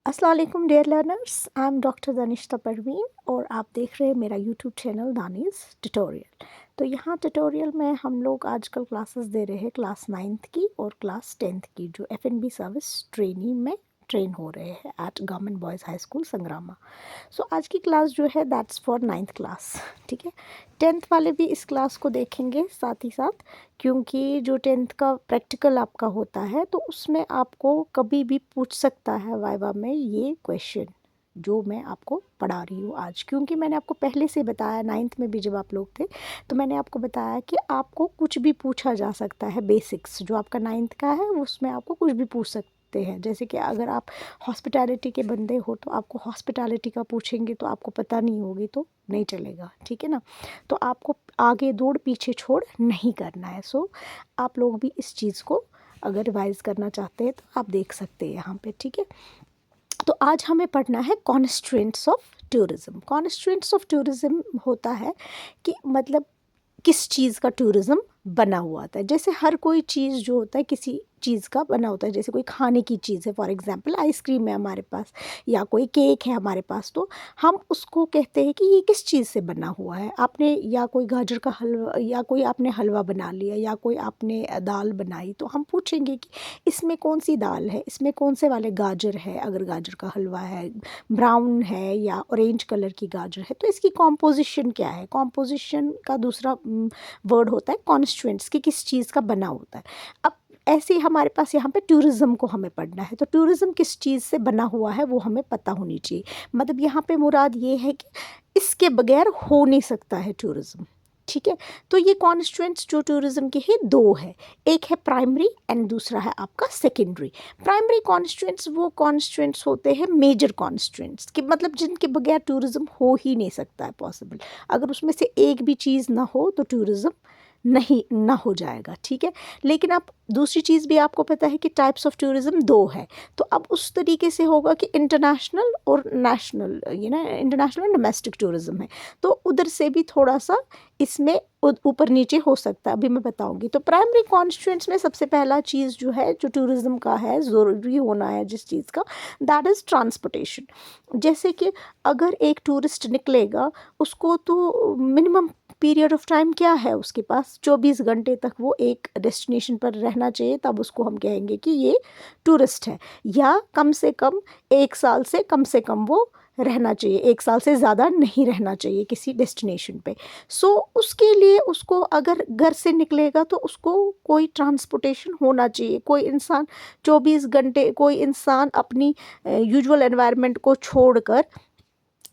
अस्सलाम वालेकुम dear learners, I am doctor Danishta Parveen और आप देख रहे हैं मेरा यूट्यूब चैनल दानिश ट्यूटोरियल। तो यहाँ ट्यूटोरियल में हम लोग आजकल क्लासेस दे रहे हैं क्लास 9th की और क्लास 10th की, जो एफएनबी सर्विस ट्रेनिंग में ट्रेन हो रहे हैं at government boys high school Sangrama. So आज की क्लास जो है दैट्स फॉर 9th क्लास। ठीक है, 10th वाले भी इस क्लास को देखेंगे साथ ही साथ, क्योंकि जो 10th का प्रैक्टिकल आपका होता है तो उसमें आपको कभी भी पूछ सकता है वाइवा में ये क्वेश्चन जो मैं आपको पढ़ा रही हूँ आज। क्योंकि मैंने आपको पहले से बताया 9th में भी जब आप लोग थे तो मैंने आपको बताया कि आपको कुछ भी पूछा जा सकता है। बेसिक्स जो आपका 9th का है उसमें आपको कुछ भी पूछ सकते हैं। जैसे कि अगर आप हॉस्पिटैलिटी के बंदे हो तो आपको हॉस्पिटैलिटी का पूछेंगे तो आपको पता नहीं होगी तो नहीं चलेगा। ठीक है ना, तो आपको आगे दौड़ पीछे छोड़ नहीं करना है। सो आप लोग भी इस चीज़ को अगर रिवाइज़ करना चाहते हैं तो आप देख सकते हैं यहाँ पे। ठीक है, तो आज हमें पढ़ना है constraints of tourism. Constraints of tourism होता है कि मतलब किस चीज़ का टूरिज़्म बना हुआ होता है। जैसे हर कोई चीज़ जो होता है किसी चीज़ का बना होता है। जैसे कोई खाने की चीज़ है, फॉर एग्जांपल आइसक्रीम है हमारे पास या कोई केक है हमारे पास, तो हम उसको कहते हैं कि ये किस चीज़ से बना हुआ है। आपने या कोई गाजर का हलवा या कोई आपने हलवा बना लिया या कोई आपने दाल बनाई, तो हम पूछेंगे कि इसमें कौन सी दाल है, इसमें कौन से वाले गाजर है। अगर गाजर का हलवा है, ब्राउन है या ऑरेंज कलर की गाजर है, तो इसकी कॉम्पोजिशन क्या है। कॉम्पोजिशन का दूसरा वर्ड होता है कॉन्स्टिट्यूएंट्स, कि किस चीज़ का बना होता है। अब ऐसे ही हमारे पास यहाँ पे टूरिज़्म को हमें पढ़ना है, तो टूरिज़्म किस चीज़ से बना हुआ है वो हमें पता होनी चाहिए। मतलब यहाँ पे मुराद ये है कि इसके बगैर हो नहीं सकता है टूरिज़्म। ठीक है, तो ये कॉन्स्टिट्यूएंट्स जो टूरिज़्म के हैं दो है, एक है प्राइमरी एंड दूसरा है आपका सेकेंडरी। प्राइमरी कॉन्स्टिट्यूएंट्स वो कॉन्स्टिट्यूएंट्स होते हैं मेजर कॉन्स्टिट्यूएंट्स, कि मतलब जिनके बगैर टूरिज़्म हो ही नहीं सकता है पॉसिबल। अगर उसमें से एक भी चीज़ ना हो तो टूरिज़्म नहीं ना हो जाएगा। ठीक है, लेकिन अब दूसरी चीज़ भी आपको पता है कि टाइप्स ऑफ टूरिज़्म दो है। तो अब उस तरीके से होगा कि इंटरनेशनल और नेशनल, ये ना इंटरनेशनल और डोमेस्टिक टूरिज़्म है, तो उधर से भी थोड़ा सा इसमें ऊपर नीचे हो सकता है, अभी मैं बताऊंगी। तो प्राइमरी कॉन्स्टिट्यूएंट्स में सबसे पहला चीज़ जो है जो टूरिज़्म का है ज़रूरी होना है जिस चीज़ का, दैट इज़ ट्रांसपोर्टेशन। जैसे कि अगर एक टूरिस्ट निकलेगा उसको तो मिनिमम पीरियड ऑफ टाइम क्या है उसके पास, 24 घंटे तक वो एक डेस्टिनेशन पर रहना चाहिए, तब उसको हम कहेंगे कि ये टूरिस्ट है। या कम से कम 1 साल से कम से कम वो रहना चाहिए, 1 साल से ज़्यादा नहीं रहना चाहिए किसी डेस्टिनेशन पे। सो उसके लिए उसको अगर घर से निकलेगा तो उसको कोई ट्रांसपोर्टेशन होना चाहिए। कोई इंसान 24 घंटे, कोई इंसान अपनी यूजुअल एनवायरनमेंट को छोड़कर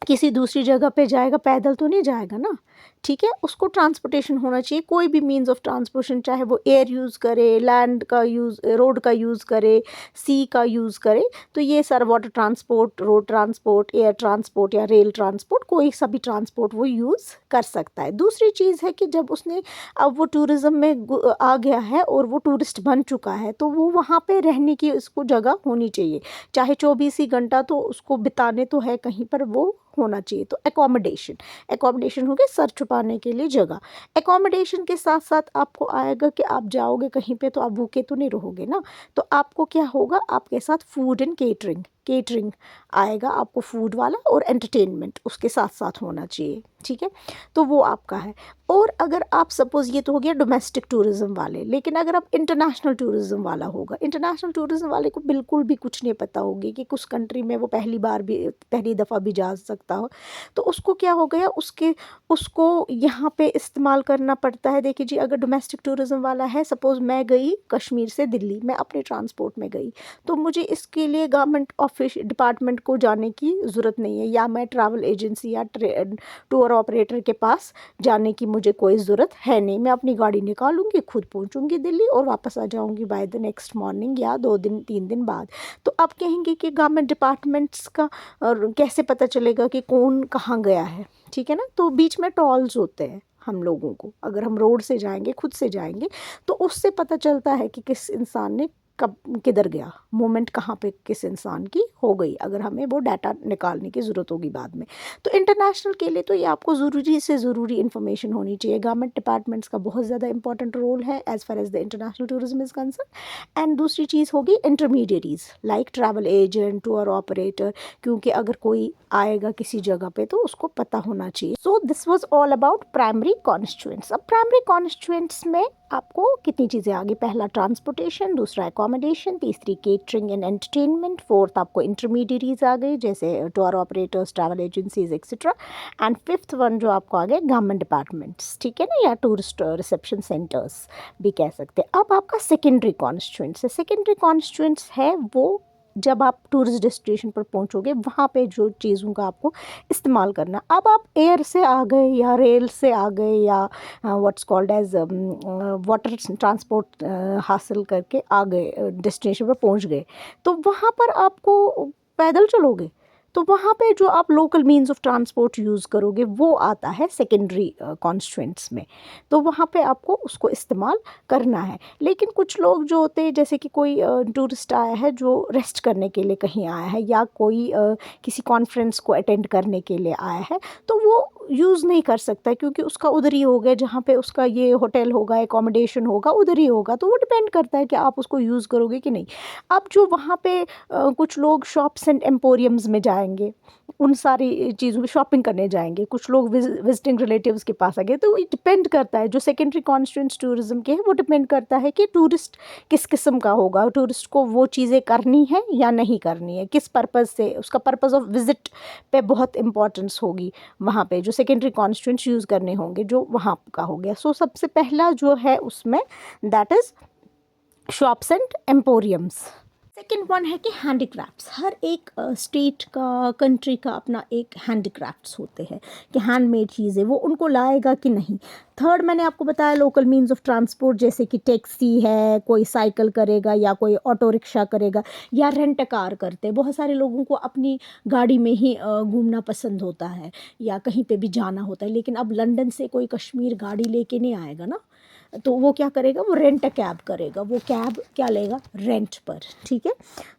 किसी दूसरी जगह पे जाएगा, पैदल तो नहीं जाएगा ना। ठीक है, उसको ट्रांसपोर्टेशन होना चाहिए, कोई भी मीन्स ऑफ ट्रांसपोर्टेशन, चाहे वो एयर यूज़ करे, लैंड का यूज़, रोड का यूज़ करे, सी का यूज़ करे। तो ये सारा water transport, road transport, air transport या रेल ट्रांसपोर्ट, कोई सा भी ट्रांसपोर्ट वो यूज़ कर सकता है। दूसरी चीज़ है कि जब उसने अब वो टूरिज़्म में आ गया है और वो टूरिस्ट बन चुका है तो वो वहाँ पे रहने की उसको जगह होनी चाहिए। चाहे 24 ही घंटा तो उसको बिताने तो है कहीं पर, वो होना चाहिए। तो एकोमोडेशन, एकोमोडेशन हो गया सर छुपाने के लिए जगह। एकोमोडेशन के साथ साथ आपको आएगा कि आप जाओगे कहीं पे तो आप भूखे तो नहीं रहोगे ना। तो आपको क्या होगा, आपके साथ फूड एंड केटरिंग, केटरिंग आएगा आपको, फूड वाला और एंटरटेनमेंट उसके साथ साथ होना चाहिए। ठीक है, तो वो आपका है। और अगर आप सपोज़, ये तो हो गया डोमेस्टिक टूरिज़्म वाले, लेकिन अगर आप इंटरनेशनल टूरिज़्म वाला होगा, इंटरनेशनल टूरिज़्म वाले को बिल्कुल भी कुछ नहीं पता होगी कि कुछ कंट्री में वो पहली दफ़ा भी जा सकता हो, तो उसको क्या हो गया, उसको यहाँ पे इस्तेमाल करना पड़ता है। देखिए जी, अगर डोमेस्टिक टूरिज़्म वाला है, सपोज़ मैं गई कश्मीर से दिल्ली, मैं अपने ट्रांसपोर्ट में गई, तो मुझे इसके लिए गवर्नमेंट ऑफिस डिपार्टमेंट को जाने की ज़रूरत नहीं है, या मैं ट्रैवल एजेंसी या टूर ऑपरेटर के पास जाने की मुझे कोई ज़रूरत है नहीं। मैं अपनी गाड़ी निकालूंगी, खुद पहुंचूंगी दिल्ली और वापस आ जाऊंगी बाय द नेक्स्ट मॉर्निंग या 2 दिन 3 दिन बाद। तो आप कहेंगे कि गवर्नमेंट डिपार्टमेंट्स का और कैसे पता चलेगा कि कौन कहाँ गया है। ठीक है ना, तो बीच में टोल्स होते हैं हम लोगों को, अगर हम रोड से जाएंगे, खुद से जाएंगे, तो उससे पता चलता है कि किस इंसान ने कब किधर गया, मूवमेंट कहाँ पे किस इंसान की हो गई, अगर हमें वो डाटा निकालने की ज़रूरत होगी बाद में। तो इंटरनेशनल के लिए तो ये आपको ज़रूरी से ज़रूरी इन्फॉर्मेशन होनी चाहिए। गवर्नमेंट डिपार्टमेंट्स का बहुत ज़्यादा इंपॉर्टेंट रोल है as far as the international tourism is concern. And दूसरी चीज़ होगी intermediaries like travel agent, tour operator, क्योंकि अगर कोई आएगा किसी जगह पे तो उसको पता होना चाहिए। So this was all about primary constituents. अब प्राइमरी कॉन्स्टिट्यूएंट्स में आपको कितनी चीज़ें आ गई, पहला ट्रांसपोर्टेशन, दूसरा एकोमोडेशन, तीसरी केटरिंग एंड एंटरटेनमेंट, फोर्थ आपको इंटरमीडिएरीज आ गई जैसे tour operators, travel agencies etcetera, and fifth one जो आपको आ गए गवर्नमेंट डिपार्टमेंट्स, ठीक है ना, या टूरिस्ट रिसेप्शन सेंटर्स भी कह सकते हैं। अब आपका सेकेंडरी कॉन्स्टिट्यूएंट्स है। सेकेंडरी कॉन्स्टिट्यूएंट्स है वो जब आप टूरिस्ट डेस्टिनेशन पर पहुंचोगे वहाँ पे जो चीज़ों का आपको इस्तेमाल करना। अब आप एयर से आ गए या रेल से आ गए या what's called as water transport हासिल करके आ गए, डेस्टिनेशन पर पहुंच गए, तो वहाँ पर आपको पैदल चलोगे तो वहाँ पे जो आप local means of transport use करोगे वो आता है सेकेंडरी कॉन्स्टिट्यूएंट्स में, तो वहाँ पे आपको उसको इस्तेमाल करना है। लेकिन कुछ लोग जो होते हैं, जैसे कि कोई टूरिस्ट आया है जो रेस्ट करने के लिए कहीं आया है, या कोई किसी कॉन्फ्रेंस को अटेंड करने के लिए आया है, तो वो यूज़ नहीं कर सकता क्योंकि उसका उधर ही हो गया, जहाँ पे उसका ये होटल होगा, एकोमोडेशन होगा, उधर ही होगा। तो वो डिपेंड करता है कि आप उसको यूज़ करोगे कि नहीं। अब जो वहाँ पे कुछ लोग शॉप्स एंड एम्पोरियम्स में जाएंगे, उन सारी चीज़ों में शॉपिंग करने जाएंगे, कुछ लोग विजिटिंग रिलेटिव्स के पास आ गए, तो ये डिपेंड करता है। जो सेकेंडरी कॉन्स्टिट्यूएंट्स टूरिज्म के हैं वो डिपेंड करता है कि टूरिस्ट किस किस्म का होगा, टूरिस्ट को वो चीज़ें करनी है या नहीं करनी है, किस पर्पज़ से, उसका पर्पज़ ऑफ विज़िट पे बहुत इंपॉर्टेंस होगी वहाँ पे, जो सेकेंडरी कॉन्स्टिट्यूएंट्स यूज़ करने होंगे जो वहाँ का हो गया। सो सबसे पहला जो है उसमें that is shops and emporiums. Second one है कि हैंडीक्राफ्ट्स। हर एक स्टेट का, कंट्री का अपना एक हैंडीक्राफ्ट्स होते हैं कि हैंडमेड चीज़ें वो उनको लाएगा कि नहीं। थर्ड मैंने आपको बताया लोकल मीन्स ऑफ ट्रांसपोर्ट, जैसे कि टैक्सी है, कोई साइकिल करेगा या कोई ऑटो रिक्शा करेगा या रेंट कार करते हैं। बहुत सारे लोगों को अपनी गाड़ी में ही घूमना पसंद होता है या कहीं पे भी जाना होता है, लेकिन अब लंदन से कोई कश्मीर गाड़ी लेके नहीं आएगा ना, तो वो क्या करेगा, वो रेंट अ कैब करेगा, वो कैब क्या लेगा, रेंट पर, ठीक है।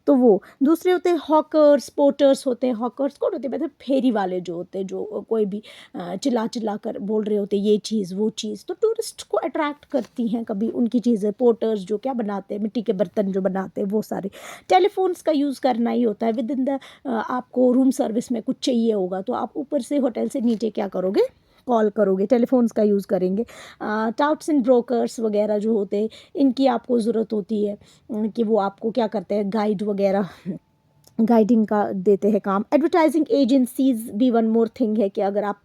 तो वो दूसरे होते हैं हॉकर्स, पोर्टर्स होते हैं। हॉकर्स कौन होते हैं, मतलब फेरी वाले जो होते हैं, जो कोई भी चिल्ला चिल्ला कर बोल रहे होते हैं ये चीज़ वो चीज़, तो टूरिस्ट को अट्रैक्ट करती हैं कभी उनकी चीज़ें। पोर्टर्स जो क्या बनाते हैं, मिट्टी के बर्तन जो बनाते हैं वो सारे। टेलीफोन्स का यूज़ करना ही होता है विद इन द, आपको रूम सर्विस में कुछ चाहिए होगा तो आप ऊपर से होटल से नीचे क्या करोगे, कॉल करोगे, टेलीफोन्स का यूज़ करेंगे। टाउट्स एंड ब्रोकर्स वगैरह जो होते हैं इनकी आपको ज़रूरत होती है कि वो आपको क्या करते हैं, गाइड वगैरह, गाइडिंग का देते हैं काम। एडवर्टाइजिंग एजेंसीज़ भी वन मोर थिंग है कि अगर आप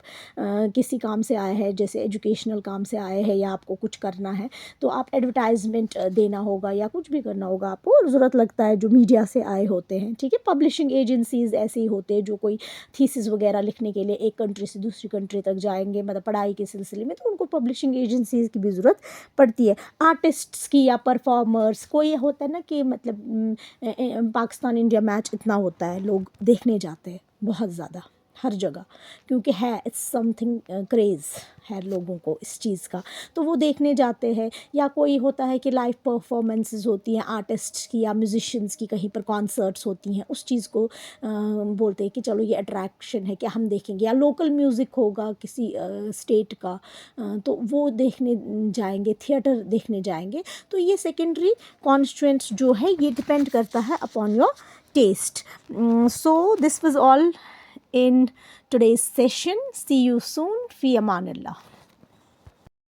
किसी काम से आए हैं, जैसे एजुकेशनल काम से आए हैं या आपको कुछ करना है तो आप एडवर्टाइजमेंट देना होगा या कुछ भी करना होगा, आपको ज़रूरत लगता है जो मीडिया से आए होते हैं, ठीक है। पब्लिशिंग एजेंसीज़ ऐसे ही होते हैं जो कोई थीसिस वगैरह लिखने के लिए एक कंट्री से दूसरी कंट्री तक जाएंगे, मतलब पढ़ाई के सिलसिले में, तो उनको पब्लिशिंग एजेंसीज़ की भी ज़रूरत पड़ती है। आर्टिस्ट्स की या परफॉर्मर्स, कोई होता है ना कि मतलब पाकिस्तान इंडिया मैच इतना होता है, लोग देखने जाते हैं बहुत ज़्यादा हर जगह, क्योंकि है इट्स समथिंग क्रेज़ है लोगों को इस चीज़ का, तो वो देखने जाते हैं। या कोई होता है कि लाइव परफॉर्मेंसेस होती हैं आर्टिस्ट्स की या म्यूजिशियंस की, कहीं पर कॉन्सर्ट्स होती हैं, उस चीज़ को बोलते हैं कि चलो ये अट्रैक्शन है कि हम देखेंगे। या लोकल म्यूज़िक होगा किसी स्टेट का, तो वो देखने जाएंगे, थिएटर देखने जाएंगे। तो ये सेकेंडरी कॉन्स्टिट्यूएंट्स जो है ये डिपेंड करता है upon your taste. So this was all in today's session. See you soon. Fi amanillah.